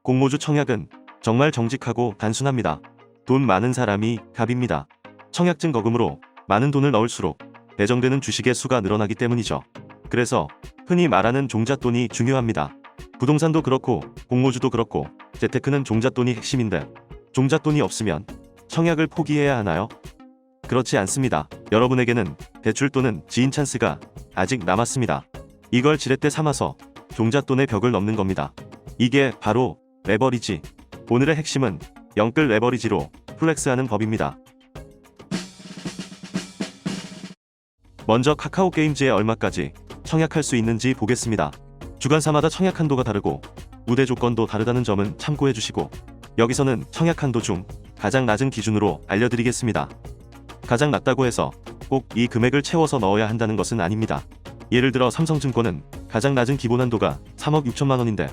공모주 청약은 정말 정직하고 단순합니다. 돈 많은 사람이 갑입니다. 청약 증거금으로 많은 돈을 넣을수록 배정되는 주식의 수가 늘어나기 때문이죠. 그래서 흔히 말하는 종잣돈이 중요합니다. 부동산도 그렇고 공모주도 그렇고 재테크는 종잣돈이 핵심인데 종잣돈이 없으면 청약을 포기해야 하나요? 그렇지 않습니다. 여러분에게는 대출 또는 지인 찬스가 아직 남았습니다. 이걸 지렛대 삼아서 종잣돈의 벽을 넘는 겁니다. 이게 바로 레버리지. 오늘의 핵심은 영끌 레버리지로 플렉스하는 법입니다. 먼저 카카오게임즈에 얼마까지 청약할 수 있는지 보겠습니다. 주간사마다 청약 한도가 다르고 우대 조건도 다르다는 점은 참고해 주시고, 여기서는 청약 한도 중 가장 낮은 기준으로 알려드리겠습니다. 가장 낮다고 해서 꼭 이 금액을 채워서 넣어야 한다는 것은 아닙니다. 예를 들어 삼성증권은 가장 낮은 기본 한도가 3억 6천만 원인데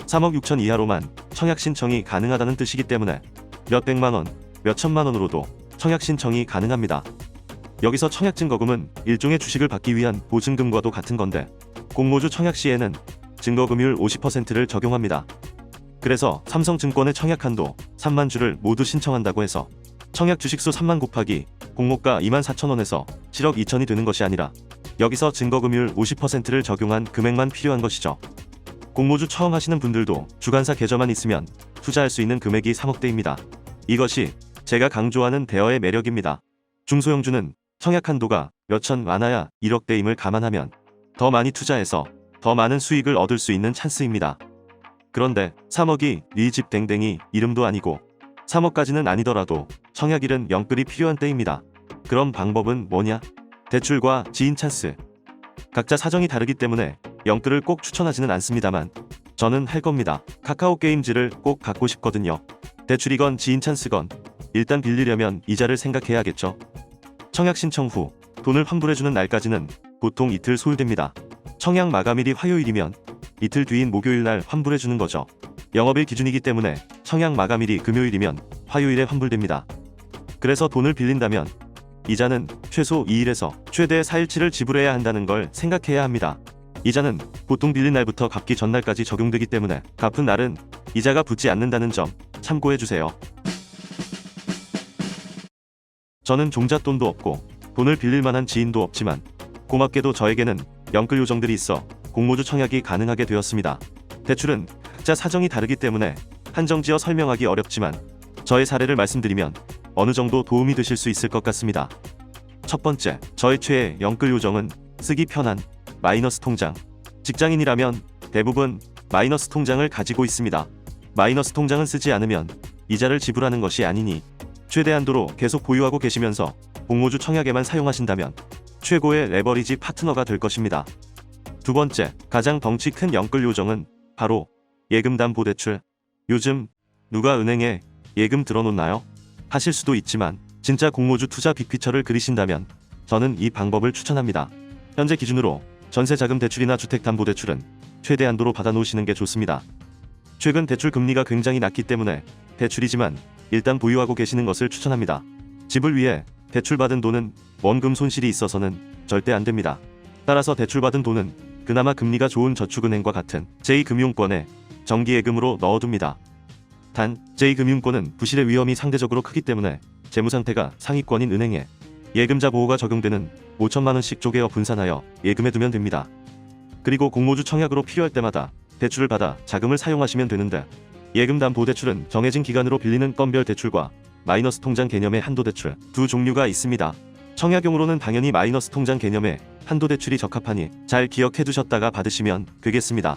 3억 6천 이하로만 청약 신청이 가능하다는 뜻이기 때문에 몇 백만 원, 몇 천만 원으로도 청약 신청이 가능합니다. 여기서 청약 증거금은 일종의 주식을 받기 위한 보증금과도 같은 건데, 공모주 청약 시에는 증거금율 50%를 적용합니다. 그래서 삼성증권의 청약 한도 3만 주를 모두 신청한다고 해서 청약 주식수 3만 곱하기 공모가 2만 4천 원에서 7억 2천이 되는 것이 아니라 여기서 증거금율 50%를 적용한 금액만 필요한 것이죠. 공모주 처음 하시는 분들도 주간사 계좌만 있으면 투자할 수 있는 금액이 3억대입니다. 이것이 제가 강조하는 대여의 매력입니다. 중소형주는 청약 한도가 몇천 많아야 1억대임을 감안하면 더 많이 투자해서 더 많은 수익을 얻을 수 있는 찬스입니다. 그런데 3억이 네 집 댕댕이 이름도 아니고 3억까지는 아니더라도 청약일은 영끌이 필요한 때입니다. 그럼 방법은 뭐냐? 대출과 지인 찬스. 각자 사정이 다르기 때문에 영끌을 꼭 추천하지는 않습니다만 저는 할 겁니다. 카카오게임즈를 꼭 갖고 싶거든요. 대출이건 지인 찬스건 일단 빌리려면 이자를 생각해야겠죠. 청약 신청 후 돈을 환불해주는 날까지는 보통 이틀 소요됩니다. 청약 마감일이 화요일이면 이틀 뒤인 목요일날 환불해주는 거죠. 영업일 기준이기 때문에 청약 마감일이 금요일이면 화요일에 환불됩니다. 그래서 돈을 빌린다면 이자는 최소 2일에서 최대 4일치를 지불해야 한다는 걸 생각해야 합니다. 이자는 보통 빌린 날부터 갚기 전날까지 적용되기 때문에 갚은 날은 이자가 붙지 않는다는 점 참고해주세요. 저는 종잣돈도 없고 돈을 빌릴 만한 지인도 없지만 고맙게도 저에게는 영끌 요정들이 있어 공모주 청약이 가능하게 되었습니다. 대출은 각자 사정이 다르기 때문에 한정지어 설명하기 어렵지만 저의 사례를 말씀드리면 어느 정도 도움이 되실 수 있을 것 같습니다. 첫 번째, 저의 최애 영끌 요정은 쓰기 편한 마이너스 통장. 직장인이라면 대부분 마이너스 통장을 가지고 있습니다. 마이너스 통장은 쓰지 않으면 이자를 지불하는 것이 아니니 최대 한도로 계속 보유하고 계시면서 공모주 청약에만 사용하신다면 최고의 레버리지 파트너가 될 것입니다. 두 번째, 가장 덩치 큰 영끌 요정은 바로 예금담보대출. 요즘 누가 은행에 예금 들어놓나요? 하실 수도 있지만 진짜 공모주 투자 빅피처를 그리신다면 저는 이 방법을 추천합니다. 현재 기준으로 전세자금 대출이나 주택담보대출은 최대 한도로 받아놓으시는 게 좋습니다. 최근 대출 금리가 굉장히 낮기 때문에 대출이지만 일단 보유하고 계시는 것을 추천합니다. 집을 위해 대출받은 돈은 원금 손실이 있어서는 절대 안 됩니다. 따라서 대출받은 돈은 그나마 금리가 좋은 저축은행과 같은 제2금융권에 정기예금으로 넣어둡니다. 단 제2금융권은 부실의 위험이 상대적으로 크기 때문에 재무상태가 상위권인 은행에 예금자 보호가 적용되는 5천만 원씩 쪼개어 분산하여 예금해두면 됩니다. 그리고 공모주 청약으로 필요할 때마다 대출을 받아 자금을 사용하시면 되는데, 예금담보대출은 정해진 기간으로 빌리는 건별 대출과 마이너스 통장 개념의 한도대출 두 종류가 있습니다. 청약용으로는 당연히 마이너스 통장 개념의 한도대출이 적합하니 잘 기억해두셨다가 받으시면 되겠습니다.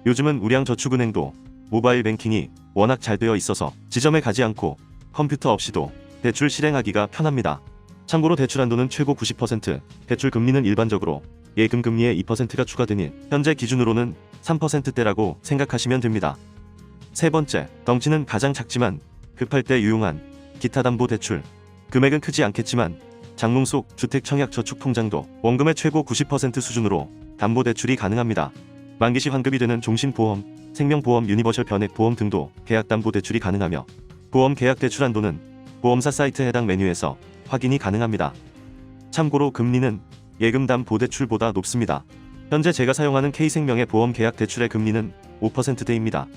요즘은 우량저축은행도 모바일 뱅킹이 워낙 잘 되어 있어서 지점에 가지 않고 컴퓨터 없이도 대출 실행하기가 편합니다. 참고로 대출 한도는 최고 90%, 대출 금리는 일반적으로 예금 금리의 2%가 추가되니 현재 기준으로는 3%대라고 생각하시면 됩니다. 세 번째, 덩치는 가장 작지만 급할 때 유용한 기타담보대출. 금액은 크지 않겠지만 장롱 속 주택청약저축통장도 원금의 최고 90% 수준으로 담보대출이 가능합니다. 만기시 환급이 되는 종신보험, 생명보험, 유니버셜 변액보험 등도 계약담보대출이 가능하며 보험 계약대출 한도는 보험사 사이트 해당 메뉴에서 확인이 가능합니다. 참고로 금리는 예금담보대출보다 높습니다. 현재 제가 사용하는 K생명의 보험 계약 대출의 금리는 5%대입니다.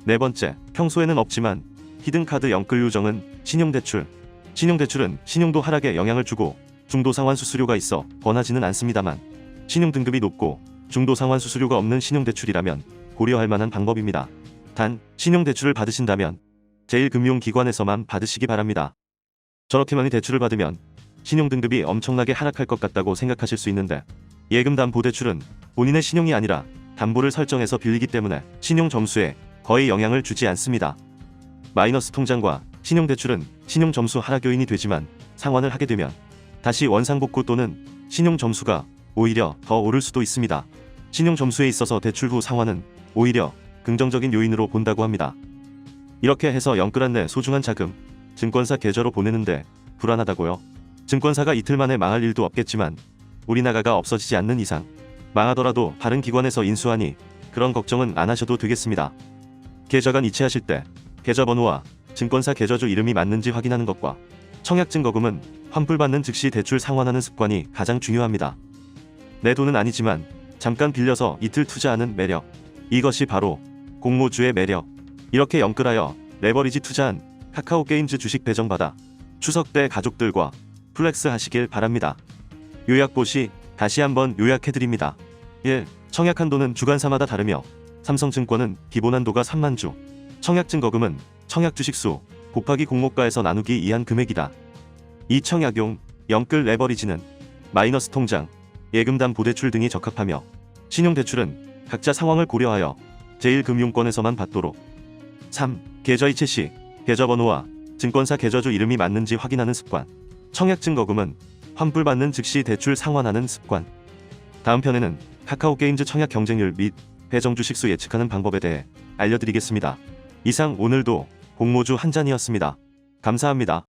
네 번째, 평소에는 없지만 히든카드 영끌 요정은 신용대출. 신용대출은 신용도 하락에 영향을 주고 중도상환 수수료가 있어 권하지는 않습니다만 신용 등급이 높고 중도상환 수수료가 없는 신용대출이라면 고려할 만한 방법입니다. 단, 신용대출을 받으신다면 제1금융기관에서만 받으시기 바랍니다. 저렇게 많이 대출을 받으면 신용등급이 엄청나게 하락할 것 같다고 생각하실 수 있는데 예금담보대출은 본인의 신용이 아니라 담보를 설정해서 빌리기 때문에 신용점수에 거의 영향을 주지 않습니다. 마이너스 통장과 신용대출은 신용점수 하락 요인이 되지만 상환을 하게 되면 다시 원상복구 또는 신용점수가 오히려 더 오를 수도 있습니다. 신용점수에 있어서 대출 후 상환은 오히려 긍정적인 요인으로 본다고 합니다. 이렇게 해서 영끌한 내 소중한 자금 증권사 계좌로 보내는데 불안하다고요? 증권사가 이틀 만에 망할 일도 없겠지만 우리 나라가 없어지지 않는 이상 망하더라도 다른 기관에서 인수하니 그런 걱정은 안 하셔도 되겠습니다. 계좌간 이체하실 때 계좌번호와 증권사 계좌주 이름이 맞는지 확인하는 것과 청약증거금은 환불받는 즉시 대출 상환하는 습관이 가장 중요합니다. 내 돈은 아니지만 잠깐 빌려서 이틀 투자하는 매력. 이것이 바로 공모주의 매력. 이렇게 영끌하여 레버리지 투자한 카카오게임즈 주식 배정받아 추석 때 가족들과 플렉스 하시길 바랍니다. 요약보시 다시 한번 요약해드립니다. 1. 청약 한도는 주간사마다 다르며 삼성증권은 기본 한도가 3만 주, 청약증거금은 청약 주식수 곱하기 공모가에서 나누기 이한 금액이다. 2. 청약용 영끌 레버리지는 마이너스 통장, 예금담 보대출 등이 적합하며 신용대출은 각자 상황을 고려하여 제1금융권에서만 받도록. 3. 계좌 이체 시 계좌번호와 증권사 계좌주 이름이 맞는지 확인하는 습관. 청약증거금은 환불받는 즉시 대출 상환하는 습관. 다음 편에는 카카오게임즈 청약 경쟁률 및 배정 주식수 예측하는 방법에 대해 알려드리겠습니다. 이상 오늘도 공모주 한 잔이었습니다. 감사합니다.